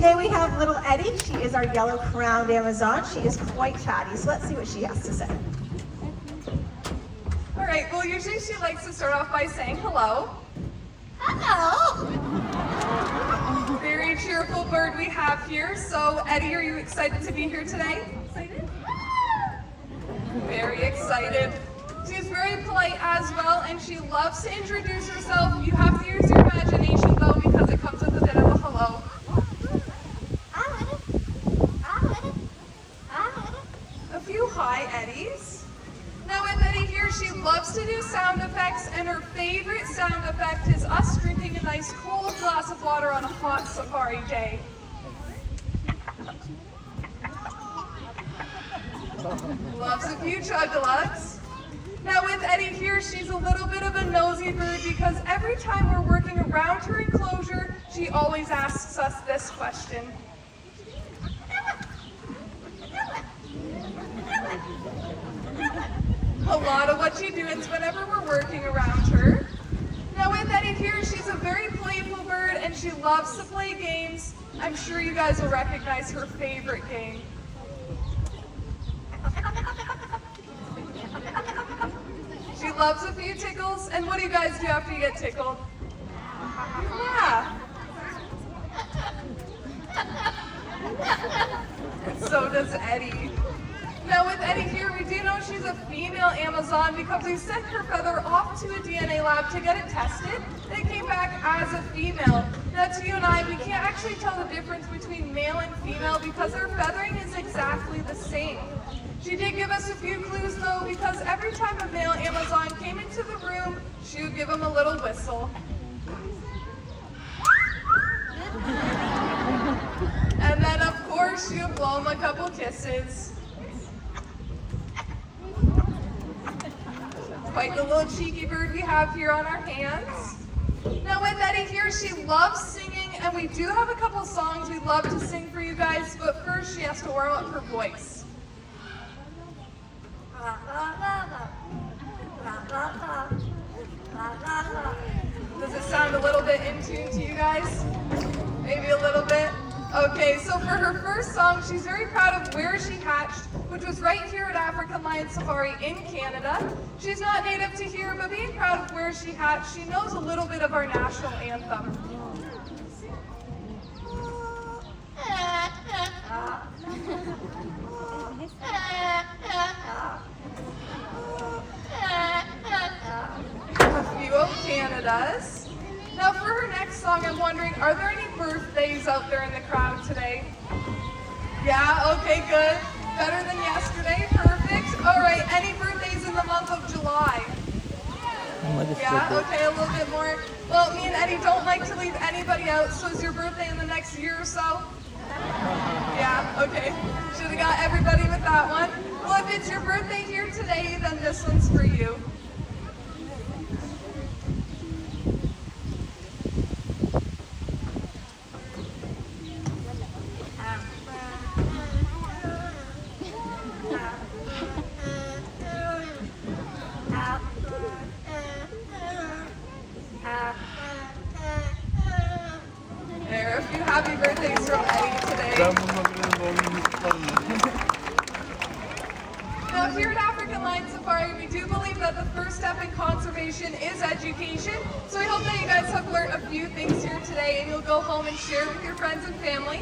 today we have little Eddie. She is our yellow-crowned Amazon. She is quite chatty, so let's see what she has to say. All right, well, usually she likes to start off by saying hello. Hello! Very cheerful bird we have here. So, Eddie, are you excited to be here today? Excited? Very excited. She's very polite as well, and she loves to introduce herself. You have to use your imagination, though, because it comes with a bit of a hello. A few hi, Eddies. Now with Eddie here, she loves to do sound effects, and her favorite sound effect is us drinking a nice cold glass of water on a hot safari day. Loves a few chug-a-lugs. Now with Eddie here, she's a little bit of a nosy bird because every time we're working around her enclosure, she always asks us this question. A lot of what she does whenever we're working around her. Now with Eddie here, she's a very playful bird and she loves to play games. I'm sure you guys will recognize her favorite game. She loves a few tickles, and what do you guys do after you get tickled? Yeah. So does Eddie. Now with Eddie here, we do know she's a female Amazon because we sent her feather off to a DNA lab to get it tested, and it came back as a female. Now to you and I, we can't actually tell the difference between male and female because their feathering is exactly the same. She did give us a few clues though, because every time a male Amazon came into the room, she would give him a little whistle. And then of course, she would blow him a couple kisses. Quite the little cheeky bird we have here on our hands. Now with Eddie here, she loves singing, and we do have a couple songs we'd love to sing for you guys, but first she has to warm up her voice. Does it sound a little bit in tune to you guys? Maybe a little bit? Okay, so for her first song, she's very proud of where she hatched, which was right here at African Lion Safari in Canada. She's not native to here, but being proud of where she hatched, she knows a little bit of our national anthem. A few of Canada's. Now for her next song, I'm wondering, are there any birthdays out there in the crowd today? Yeah, okay, good. Better than yesterday, perfect. All right, any birthdays in the month of July? Yeah, okay, a little bit more. Well, me and Eddie don't like to leave anybody out, so is your birthday in the next year or so? Yeah, okay. Should have got everybody with that one. Well, if it's your birthday here today, then this one's for you. There are a few happy birthdays from Eddie today. Now here at African Lion Safari, we do believe that the first step in conservation is education. So we hope that you guys have learned a few things here today and you'll go home and share with your friends and family.